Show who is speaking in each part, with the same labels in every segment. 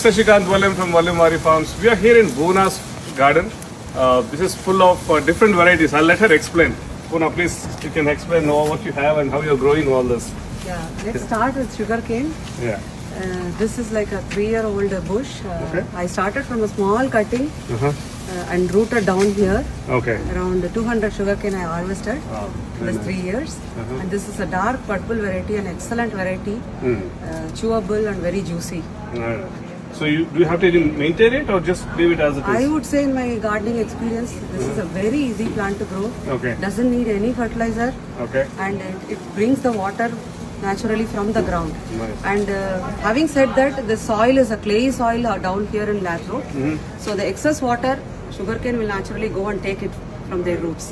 Speaker 1: Sashikant Valem from Valemari Farms. We are here in Bhuna's garden. This is full of different varieties. I'll let her explain. Bhuna, please, you can explain what you have and how you're growing all this.
Speaker 2: Yeah, let's start with sugarcane.
Speaker 1: Yeah.
Speaker 2: This is like a 3-year-old bush.
Speaker 1: Okay.
Speaker 2: I started from a small cutting
Speaker 1: Uh-huh.
Speaker 2: and rooted down here.
Speaker 1: Okay.
Speaker 2: Around 200 sugarcane I harvested
Speaker 1: Wow.
Speaker 2: in this 3 years. And this is a dark purple variety, an excellent variety, chewable and very juicy.
Speaker 1: So do you have to maintain it or just leave it as it is?
Speaker 2: I would say in my gardening experience, this is a very easy plant to grow.
Speaker 1: Okay.
Speaker 2: Doesn't need any fertilizer.
Speaker 1: Okay.
Speaker 2: And it brings the water naturally from the ground.
Speaker 1: Nice.
Speaker 2: And having said that, the soil is a clay soil down here in Lab Road. So the excess water, sugarcane will naturally go and take it from their roots.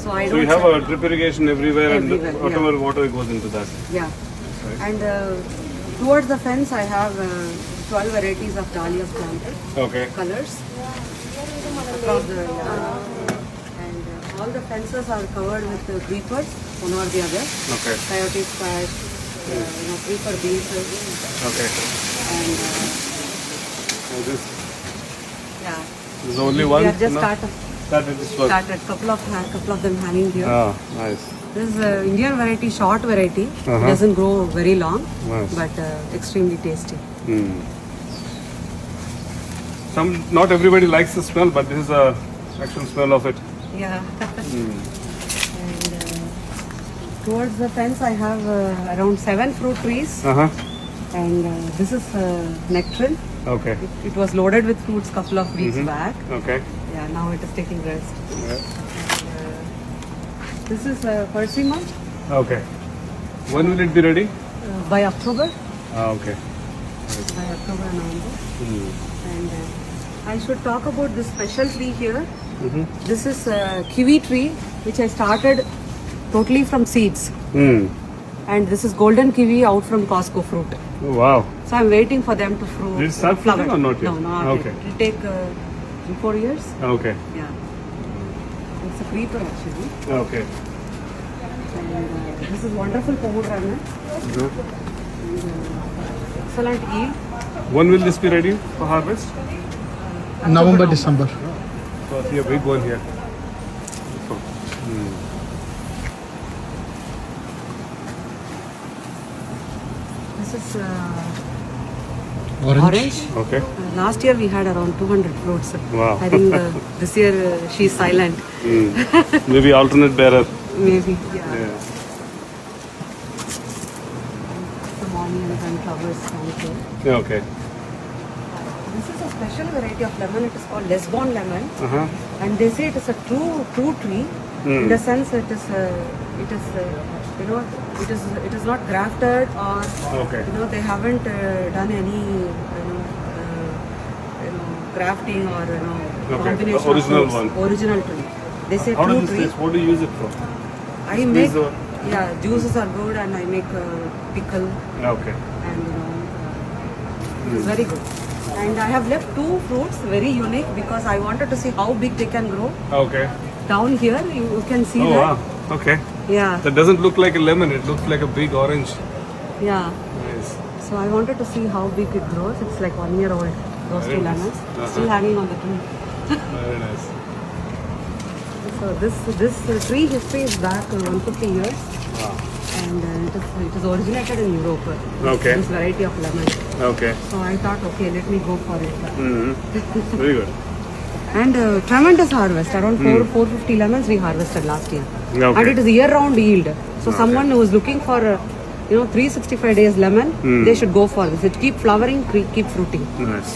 Speaker 2: So I
Speaker 1: So
Speaker 2: don't
Speaker 1: you have a drip irrigation everywhere,
Speaker 2: Everywhere,
Speaker 1: and whatever water goes into that.
Speaker 2: yeah. And towards the fence, I have 12 varieties of dahlias planted,
Speaker 1: Okay.
Speaker 2: colors across the yard. And all the fences are covered with creepers, one or the other.
Speaker 1: Okay.
Speaker 2: Coyote patch, creeper beans,
Speaker 1: Okay.
Speaker 2: and
Speaker 1: So this
Speaker 2: yeah.
Speaker 1: is the only
Speaker 2: We
Speaker 1: one.
Speaker 2: are just
Speaker 1: no? Started this one.
Speaker 2: started. Couple of them hanging here.
Speaker 1: Ah, nice.
Speaker 2: This is Indian variety, short variety. It
Speaker 1: Uh-huh.
Speaker 2: doesn't grow very long,
Speaker 1: Nice.
Speaker 2: but extremely tasty.
Speaker 1: Not everybody likes the smell, but this is a actual smell of it.
Speaker 2: Yeah. And towards the fence, I have around 7 fruit trees,
Speaker 1: Uh-huh.
Speaker 2: and this is nectarine.
Speaker 1: Okay.
Speaker 2: It was loaded with fruits couple of weeks back.
Speaker 1: Okay.
Speaker 2: Yeah, now it is taking rest.
Speaker 1: Yeah.
Speaker 2: This is persimmon.
Speaker 1: Okay. When will it be ready?
Speaker 2: By October,
Speaker 1: Okay.
Speaker 2: by October, November. And I should talk about this special tree here. This is a kiwi tree, which I started totally from seeds. And this is golden kiwi out from Costco fruit.
Speaker 1: Oh, wow.
Speaker 2: So I'm waiting for them to fruit.
Speaker 1: Did it start fruiting or not yet?
Speaker 2: No, not
Speaker 1: Okay.
Speaker 2: yet. It'll take 3-4 years.
Speaker 1: Okay.
Speaker 2: Yeah. It's a creeper actually.
Speaker 1: Okay.
Speaker 2: And this is wonderful pomegranate. Excellent yield.
Speaker 1: When will this be ready for harvest?
Speaker 3: November, December.
Speaker 1: So I see a big one here.
Speaker 2: This is
Speaker 3: Orange.
Speaker 1: Okay.
Speaker 2: Last year we had around 200 fruits.
Speaker 1: Wow.
Speaker 2: I think this year she's silent.
Speaker 1: Maybe alternate bearer.
Speaker 2: Maybe. Yeah.
Speaker 1: Yeah.
Speaker 2: Some onions and flowers down here.
Speaker 1: Yeah, okay.
Speaker 2: This is a special variety of lemon. It is called Lisbon lemon,
Speaker 1: Uh-huh.
Speaker 2: and they say it is a true tree. In the sense, it is it is not grafted or
Speaker 1: Okay.
Speaker 2: they haven't done any grafting or combination
Speaker 1: the original
Speaker 2: of fruits.
Speaker 1: one.
Speaker 2: Original tree. They say
Speaker 1: How
Speaker 2: true
Speaker 1: does this
Speaker 2: tree.
Speaker 1: taste? What do you use it for?
Speaker 2: I make
Speaker 1: Squeeze
Speaker 2: juices are good, and I make pickle,
Speaker 1: Okay.
Speaker 2: and it is very good. And I have left 2 fruits very unique because I wanted to see how big they can grow.
Speaker 1: Okay.
Speaker 2: Down here you can see
Speaker 1: Oh,
Speaker 2: that.
Speaker 1: wow. Okay.
Speaker 2: Yeah,
Speaker 1: That doesn't look like a lemon. It looks like a big orange.
Speaker 2: yeah.
Speaker 1: Nice.
Speaker 2: So I wanted to see how big it grows. It's like 1 year old. Those
Speaker 1: Very
Speaker 2: 2
Speaker 1: nice.
Speaker 2: lemons still hanging on the tree.
Speaker 1: Very nice.
Speaker 2: So this tree history is back 150 years,
Speaker 1: Wow.
Speaker 2: and it is originated in Europe.
Speaker 1: Okay.
Speaker 2: This variety of lemon.
Speaker 1: Okay.
Speaker 2: So I thought, okay, let me go for it.
Speaker 1: Very good.
Speaker 2: And tremendous harvest. Around 450 lemons we harvested last year.
Speaker 1: Okay.
Speaker 2: And it is year-round yield. So someone who is looking for 365 days lemon, they should go for this. It keep flowering, keep fruiting.
Speaker 1: Nice.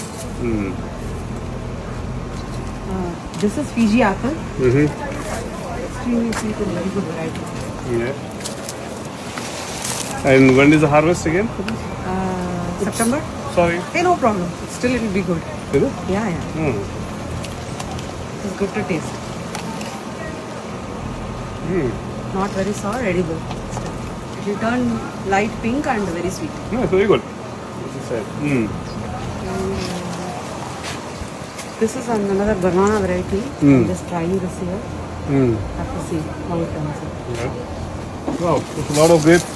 Speaker 2: This is Fiji apple. Extremely sweet and very good variety.
Speaker 1: Yeah. And when is the harvest again?
Speaker 2: September?
Speaker 1: Sorry.
Speaker 2: Hey, no problem. Still it will be good.
Speaker 1: Is it?
Speaker 2: Yeah, yeah. It's good to taste. Not very sour, edible. It will turn light pink and very sweet.
Speaker 1: No, it's very good. As you said.
Speaker 2: This is another banana variety. I'm just trying this here. Have to see how it turns out.
Speaker 1: Yeah. Wow, there's a lot of grapes.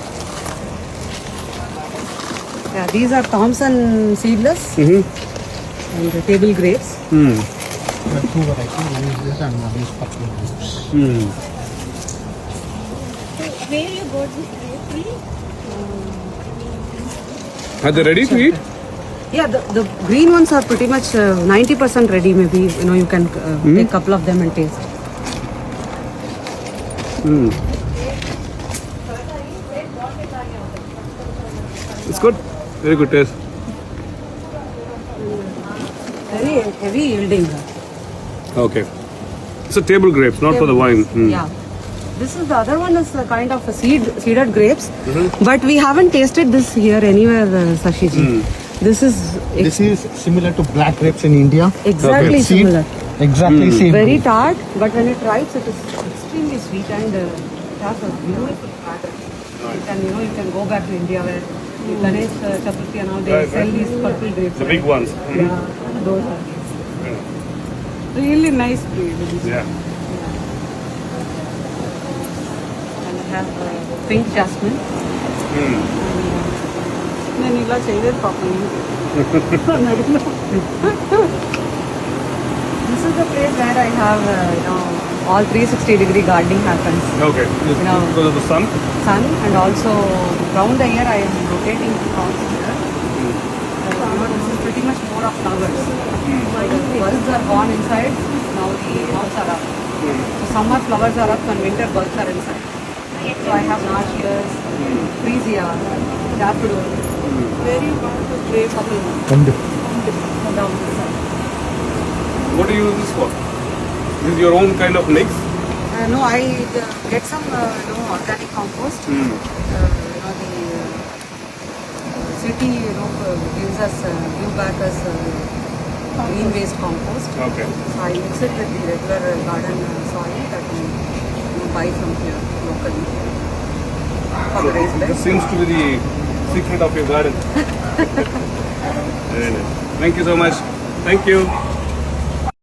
Speaker 2: Yeah, these are Thompson seedless. and the table grapes.
Speaker 1: Hmm.
Speaker 3: There are two varieties. One is this and one is purple grapes.
Speaker 1: Hmm.
Speaker 4: Where you got this grape tree?
Speaker 1: Are they ready to eat?
Speaker 2: Yeah, the green ones are pretty much 90% ready. Maybe you can take a couple of them and taste.
Speaker 1: Hmm. It's good. Very good taste.
Speaker 2: Very heavy yielding.
Speaker 1: Okay. It's a table grapes, not for the wine. Hmm.
Speaker 2: Yeah. This is the other one is a kind of a seeded grapes, but we haven't tasted this here anywhere, Sashiji. This is
Speaker 3: This is similar to black grapes in India.
Speaker 2: exactly
Speaker 3: Seed.
Speaker 2: similar.
Speaker 3: Exactly same.
Speaker 2: Very tart, but when it ripes, it is extremely sweet and it has a beautiful fragrance. You can go back to India where the Ganesh Chaturthi and all, they
Speaker 1: Right,
Speaker 2: sell
Speaker 1: right.
Speaker 2: these purple grapes.
Speaker 1: The big ones.
Speaker 2: Yeah, those are really nice breed.
Speaker 1: Yeah.
Speaker 2: And I have pink jasmine.
Speaker 1: Hmm.
Speaker 2: నేను ఇలా చేయలేదు పాపం This is the place where I have all 360-degree gardening happens.
Speaker 1: Okay. Just
Speaker 2: No.
Speaker 1: because of the sun.
Speaker 2: Sun and also round the year I am rotating plants here. This is pretty much more of flowers. The bulbs are gone inside. Now the bulbs are up. So summer flowers are up and winter bulbs are inside. So I have narcissus, freesia, daffodil. Very wonderful grape purple one.
Speaker 3: Wonderful.
Speaker 2: Down this side.
Speaker 1: What do you use this for? This is your own kind of mix?
Speaker 2: No, I get some organic compost. The city gives us give back us green waste compost.
Speaker 1: Okay.
Speaker 2: So I mix it with the regular garden soil that we buy from here locally for the raised
Speaker 1: This
Speaker 2: beds.
Speaker 1: seems to be the secret of your garden. Very nice. Thank you so much. Thank you.